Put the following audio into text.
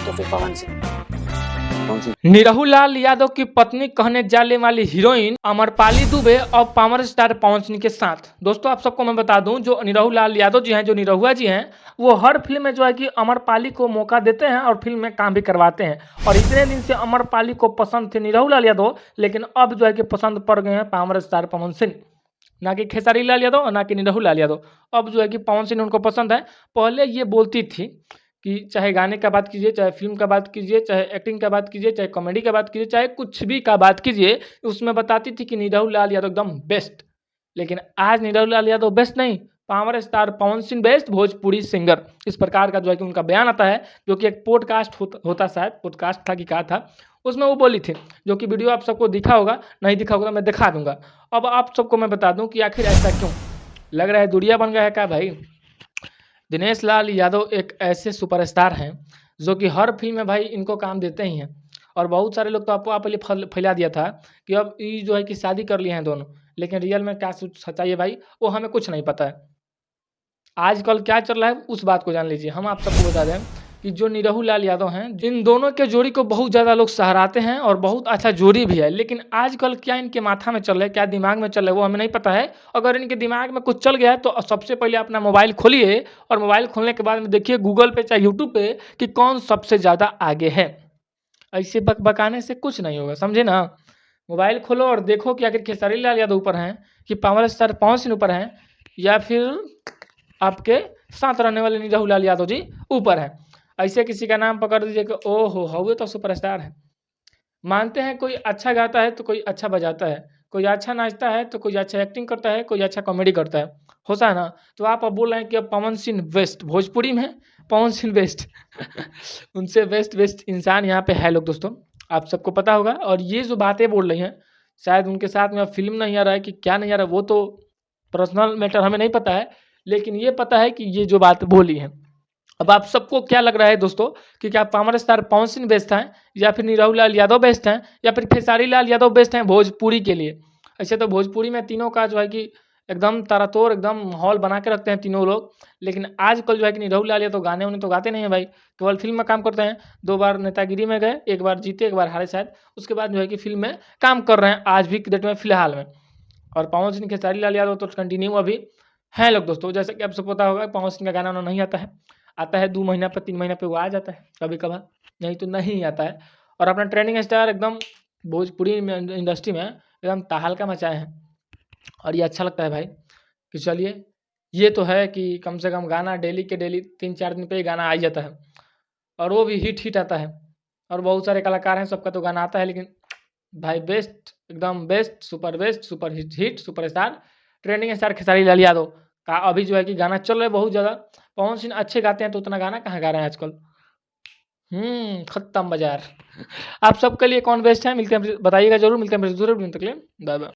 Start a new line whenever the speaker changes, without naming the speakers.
तो फिर पवन सिंह।
निरहू लाल यादव की पत्नी कहने जाने वाली हीरोइन अमरपाली दुबे और पावर स्टार पवन सिंह के साथ। दोस्तों आप सबको मैं बता दूं, जो निरहू लाल यादव जी हैं, जो निरहुआ जी हैं, वो हर फिल्म में जो है कि अमरपाली को मौका देते हैं और फिल्म में काम भी करवाते हैं। और इतने दिन से अमरपाली को पसंद थे निरहू लाल यादव, लेकिन अब जो है कि पसंद पड़ गए हैं पावर स्टार पवन सिंह। ना कि खेसारी लाल यादव और ना कि निरहू लाल यादव। अब जो है कि पवन सिंह उनको पसंद है। पहले ये बोलती थी कि चाहे गाने का बात कीजिए, चाहे फिल्म का बात कीजिए, चाहे एक्टिंग का बात कीजिए, चाहे कॉमेडी का बात कीजिए, चाहे कुछ भी का बात कीजिए, उसमें बताती थी कि निरहू लाल यादव एकदम बेस्ट। लेकिन आज निरहू लाल यादव बेस्ट नहीं, power star Pawan Singh best Bhojpuri singer. इस प्रकार का जो है कि उनका बयान आता है, जो कि एक पॉडकास्ट होता शायद पॉडकास्ट था कि कहा था, उसमें वो बोली थी, जो कि वीडियो आप सबको दिखा होगा, नहीं दिखा होगा तो मैं दिखा दूंगा। अब आप सबको मैं बता दूं कि आखिर ऐसा क्यों। लग रहा है दुनिया बन गया है क्या भाई। दिनेश लाल यादव एक ऐसे सुपरस्टार हैं जो कि हर फिल्म में भाई इनको काम देते ही हैं। और बहुत सारे लोग तो आपको आप पहले फैला दिया था कि अब ये जो है कि शादी कर लिए हैं दोनों, लेकिन रियल में क्या सच्चाई है भाई, वो हमें कुछ नहीं पता है। आजकल क्या चल रहा है उस बात को जान लीजिए। हम आप सबको बता दें कि जो निरहू लाल यादव हैं, इन दोनों के जोड़ी को बहुत ज़्यादा लोग सराहते हैं और बहुत अच्छा जोड़ी भी है। लेकिन आजकल क्या इनके माथा में चल रहा है, क्या दिमाग में चल रहा है, वो हमें नहीं पता है। अगर इनके दिमाग में कुछ चल गया है तो सबसे पहले अपना मोबाइल खोलिए और मोबाइल खोलने के बाद में देखिए गूगल पे चाहे यूट्यूब पे कि कौन सबसे ज़्यादा आगे है। ऐसे बकाने से कुछ नहीं होगा, समझे ना। मोबाइल खोलो और देखो कि आखिर खेसारी लाल यादव ऊपर हैं कि पावर स्टार पवन सिंह ऊपर हैं, या फिर आपके साथ रहने वाले निरहू लाल यादव जी ऊपर हैं। ऐसे किसी का नाम पकड़ दीजिए कि ओहो हो तो सुपरस्टार है। मानते हैं कोई अच्छा गाता है तो कोई अच्छा बजाता है, कोई अच्छा नाचता है तो कोई अच्छा एक्टिंग करता है, कोई अच्छा कॉमेडी करता है, होता है ना। तो आप अब बोल रहे हैं कि अब पवन सिंह बेस्ट भोजपुरी में, पवन सिंह बेस्ट उनसे बेस्ट बेस्ट इंसान यहाँ पे है लोग। दोस्तों आप सबको पता होगा। और ये जो बातें बोल रही हैं, शायद उनके साथ में अब फिल्म नहीं आ रहा है कि क्या नहीं आ रहा है, वो तो पर्सनल मैटर हमें नहीं पता है। लेकिन ये पता है कि ये जो बात बोली है। अब आप सबको क्या लग रहा है दोस्तों कि क्या power star Pawan Singh best हैं, या फिर निरहू लाल यादव बेस्ट हैं, या फिर खेसारी लाल यादव बेस्ट हैं भोजपुरी के लिए। ऐसे तो भोजपुरी में तीनों का जो है कि एकदम तारातोड़ एकदम माहौल बना के रखते हैं तीनों लोग। लेकिन आजकल जो है कि निरहू लाल यादव गाने उन्हें तो गाते नहीं हैं भाई, केवल फिल्म में काम करते हैं। 2 बार नेतागिरी में गए, 1 बार जीते, 1 बार हारे शायद। उसके बाद जो है कि फिल्म में काम कर रहे हैं आज भी की डेट में फिलहाल में। और पवन सिंह खेसारी लाल यादव तो कंटिन्यू अभी हैं लोग। दोस्तों जैसे कि आप सबको पता होगा पवन सिंह का गाना उन्हें नहीं आता है, आता है 2 महीना पे 3 महीना पे वो आ जाता है कभी कभार, नहीं तो नहीं आता है। और अपना ट्रेंडिंग स्टार एकदम भोजपुरी इंडस्ट्री में एकदम तहलका मचाए हैं। और ये अच्छा लगता है भाई कि चलिए, ये तो है कि कम से कम गाना डेली के डेली 3-4 दिन पे ही गाना आ ही जाता है, और वो भी हिट हिट आता है। और बहुत सारे कलाकार हैं, सबका तो गाना आता है, लेकिन भाई बेस्ट एकदम best super hit super star trending star Khesari Lal Yadav का अभी जो है कि गाना चल रहा है बहुत ज़्यादा। पवन सिंह अच्छे गाते हैं तो उतना गाना कहाँ गा रहे हैं आजकल। खत्म बाजार। आप सबके लिए कौन बेस्ट है, मिलते हैं बताइएगा जरूर, मिलते हैं जरूर, तक के लिए बाय बाय।